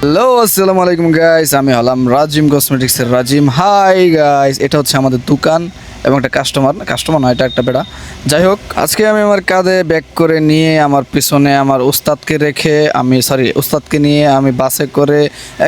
Hello আসসালামু আলাইকুম guys, আমি হলাম রাজিম কসমেটিক্সের রাজিম। হাই গাইস, এটা হচ্ছে আমাদের দোকান এবং একটা কাস্টমার নয়, এটা একটা বেড়া। যাই হোক, আজকে আমি আমার কাঁধে ব্যাগ করে নিয়ে আমার পিছনে আমার উস্তাদকে নিয়ে আমি বাসে করে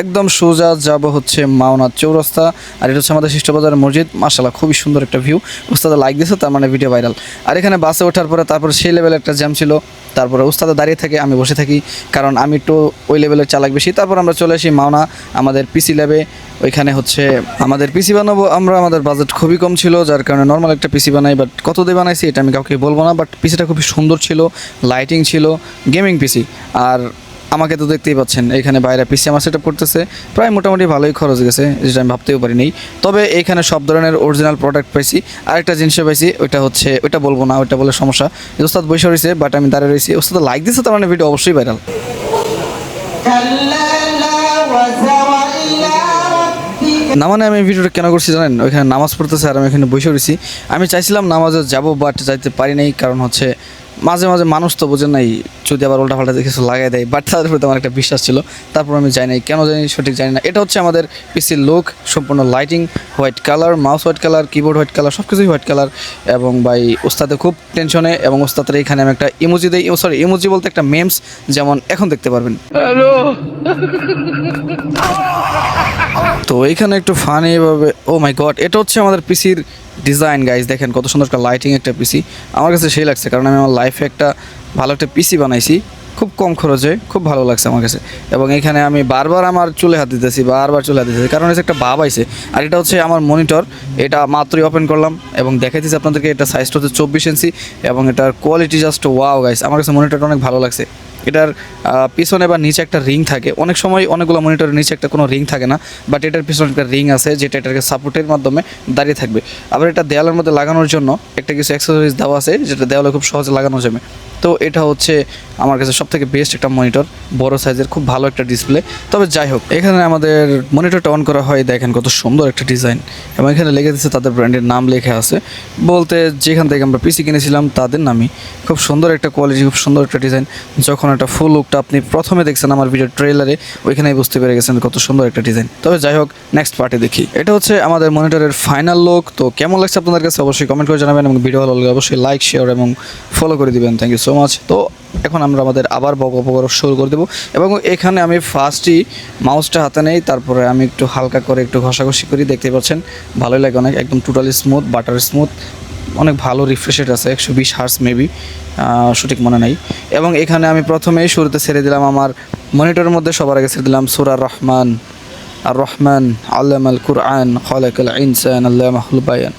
একদম সোজা যাব হচ্ছে মাওনা চৌরাস্তা। আর এটা হচ্ছে আমাদের শিষ্টবাজারের মসজিদ। মাশাআল্লাহ, খুবই সুন্দর একটা ভিউ। উস্তাদ লাইক দিয়েছে, তার মানে ভিডিও ভাইরাল। আর এখানে বাসে ওঠার পরে তারপরে সেই লেভেলের একটা জ্যাম ছিল। তারপরে উস্তাদে দাঁড়িয়ে থাকে, আমি বসে থাকি, কারণ আমি একটু ওই লেভেলের চালাক বেশি। তারপর আমরা চলে আসি মাওনা আমাদের পিসি ল্যাবে। ওইখানে হচ্ছে আমাদের পিসি বানাবো আমরা। আমাদের বাজেট খুবই কম ছিল, যার কারণে নর্মাল একটা পিসি বানাই। বাট কত দিয়ে বানাইছি এটা আমি কাউকে বলবো না। বাট পিসিটা খুবই সুন্দর ছিল, লাইটিং ছিল, গেমিং পিসি। আর আমাকে তো দেখতেই পাচ্ছেন, এখানে বাইরে পিসি আমার সেটআপ করতেছে। প্রায় মোটামুটি ভালোই খরচ গেছে, যেটা আমি ভাবতেও পারিনি। তবে এখানে সব ধরনের অরিজিনাল প্রোডাক্ট পাইছি। আরেকটা জিনিসও পাইছি, ওইটা বলবো না, ওইটা বলে সমস্যা। ওস্তাদ বসে রয়েছে, বাট আমি দাঁড়িয়ে রয়েছি। ওস্তাদ লাইক দিচ্ছে, তার মানে ভিডিও অবশ্যই ভাইরাল। না মানে আমি ভিডিওটা কেন করছি জানেন? ওইখানে নামাজ পড়তেছে আর আমি এখানে বসে রয়েছি। আমি চাইছিলাম নামাজে যাব, বাট যাইতে পারি নাই। কারণ হচ্ছে মাঝে মাঝে মানুষ তো বোঝেন নাই, যদি আবার উল্টাপাল্টা কিছু লাগাই দেয়। বাট তাদের প্রতি আমার একটা বিশ্বাস ছিল, তারপর আমি যাই নাই। কেন জানি সঠিক জানি না। এটা হচ্ছে আমাদের পিসির লুক, সম্পূর্ণ lighting white colour, mouse white colour, keyboard white colour, সব কিছুই হোয়াইট কালার। এবং ভাই ওস্তাদে খুব টেনশনে, এবং ওস্তাদের এখানে আমি একটা ইমোজি দিই। ইমোজি বলতে একটা মেমস, যেমন এখন দেখতে পারবেন। তো এইখানে একটু ফানি ভাবে, ও মাই গড, এটা হচ্ছে আমাদের পিসির ডিজাইন। গাইজ দেখেন কত সুন্দর একটা লাইটিং একটা পিসি। আমার কাছে সেই লাগছে, কারণ আমি আমার লাইফে একটা ভালো একটা পিসি বানাইছি খুব কম খরচে। খুব ভালো লাগছে আমার কাছে। এবং এখানে আমি বারবার আমার চুলে হাত দিতেছি, কারণ হচ্ছে একটা ভাব আইছে। আর এটা হচ্ছে আমার মনিটর, এটা মাত্রই ওপেন করলাম এবং দেখাইতেছি আপনাদেরকে। এটা সাইজটা হচ্ছে 24 ইঞ্চি এবং এটার কোয়ালিটি জাস্ট ওয়াও গাইস। আমার কাছে মনিটরটা অনেক ভালো লাগছে। এটার পিছনে বা নিচে একটা রিং থাকে। অনেক সময় অনেকগুলো মনিটরের নিচে একটা কোনো রিং থাকে না, বাট এটার পিছনে একটা রিং আছে, যেটা এটাকে সাপোর্টের মাধ্যমে দাঁড়িয়ে থাকবে। আবার এটা দেওয়ালের মধ্যে লাগানোর জন্য একটা কিছু অ্যাক্সেসরিজ দেওয়া আছে, যেটা দেওয়ালে খুব সহজে লাগানো যাবে। তো এটা হচ্ছে আমার কাছে সবথেকে বেস্ট একটা মনিটর, বড় সাইজের, খুব ভালো একটা ডিসপ্লে। তবে যাই হোক, এখানে আমাদের মনিটরটা অন করা হয়, দেখেন কত সুন্দর একটা ডিজাইন। এবং এখানে লেগে দিচ্ছে তাদের ব্র্যান্ডের নাম লেখা আছে, বলতে যেখান থেকে আমরা পিসি কিনেছিলাম তাদের নামই। খুব সুন্দর একটা কোয়ালিটি, খুব সুন্দর একটা ডিজাইন। যখন একটা ফুল লুকটা আপনি প্রথমে দেখছেন আমার ভিডিও ট্রেলারে, ওইখানেই বুঝতে পেরে গেছেন কত সুন্দর একটা ডিজাইন। তবে যাই হোক, নেক্সট পার্টে দেখি। এটা হচ্ছে আমাদের মনিটরের ফাইনাল লুক। তো কেমন লাগছে আপনাদের কাছে অবশ্যই কমেন্ট করে জানাবেন, এবং ভিডিও ভালো লাগলে অবশ্যই লাইক, শেয়ার এবং ফলো করে দিবেন। Thank you so much. তো এখন আমরা আমাদের আবার বকবক শুরু করে দেবো। এবং এখানে আমি ফার্স্টই মাউসটা হাতে নেই, তারপরে আমি একটু হালকা করে একটু ঘষাঘষি করি। দেখতে পাচ্ছেন ভালোই লাগে অনেক, একদম টোটালি স্মুথ, বাটার স্মুথ, অনেক ভালো রিফ্রেশ রেট আছে, 120 হার্টজ মেবি, সঠিক মনে নাই। এবং এখানে আমি প্রথমেই শুরুতে ছেড়ে দিলাম আমার মনিটরের মধ্যে, সবার আগে ছেড়ে দিলাম সূরা রহমান। আর রহমান আল্লামাল কুরআন খালাকাল ইনসান আল্লামাহুল বায়ান।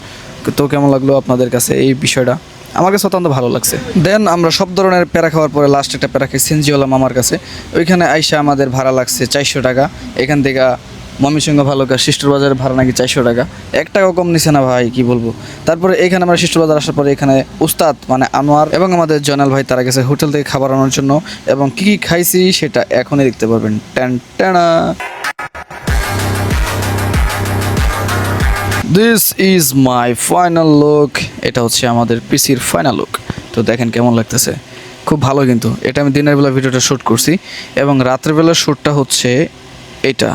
তো কেমন লাগলো আপনাদের কাছে এই বিষয়টা? আমার কাছে অত্যন্ত ভালো লাগছে। দেন আমরা সব ধরনের প্যারা খাওয়ার পরে লাস্ট একটা প্যারা খেয়ে সিনজি হলাম আমার কাছে। ওইখানে আইসা আমাদের ভাড়া লাগছে 400 টাকা। এখান থেকে ময়মনসিংহ ভালুকা শিষ্টর বাজারের ভাড়া নাকি 400 টাকা। 1 টাকাও কম নিছে না ভাই, কি বলবো। তারপরে এখানে আমরা শিষ্টর বাজার আসার পরে এখানে উস্তাদ মানে আনোয়ার এবং আমাদের জয়নাল ভাই তারা গেছে হোটেল থেকে খাবার আনার জন্য। এবং কী কী খাইছি সেটা এখনই দেখতে পারবেন। টানা this is my final look. এটা হচ্ছে আমাদের পিসির ফাইনাল লুক। তো দেখেন কেমন লাগতেছে, খুব ভালো। কিন্তু এটা আমি দিনের বেলা ভিডিওটা শ্যুট করছি, এবং রাত্রেবেলা শ্যুটটা হচ্ছে এটা।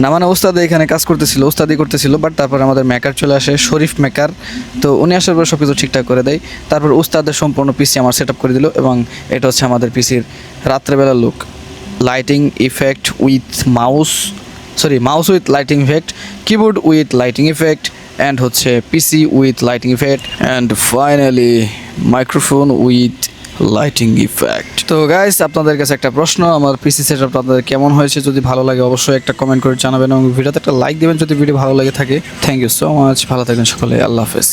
না মানে ওস্তাদ এখানে কাজ করতেছিল, ওস্তাদি করতেছিল, বাট তারপর আমাদের মেকার চলে আসে, শরীফ মেকার। তো উনি আসার পর সব কিছু ঠিকঠাক করে দেয়। তারপর উস্তাদের সম্পূর্ণ পিসি আমার সেট আপ করে দিল। এবং এটা হচ্ছে আমাদের পিসির রাত্রেবেলা look. Lighting effect with mouse with lighting effect, keyboard with lighting effect, and হচ্ছে PC with lighting effect, and finally microphone with lighting effect. তো গাইস, আপনাদের কাছে একটা প্রশ্ন, আমার পিসি সেটআপ আপনাদের কেমন হয়েছে? যদি ভালো লাগে অবশ্যই একটা কমেন্ট করে জানাবেন, এবং ভিডিওতে একটা লাইক দেবেন যদি ভিডিও ভালো লাগে থাকে। Thank you so much. ভালো থাকবেন সকলে, আল্লাহ হাফেজ।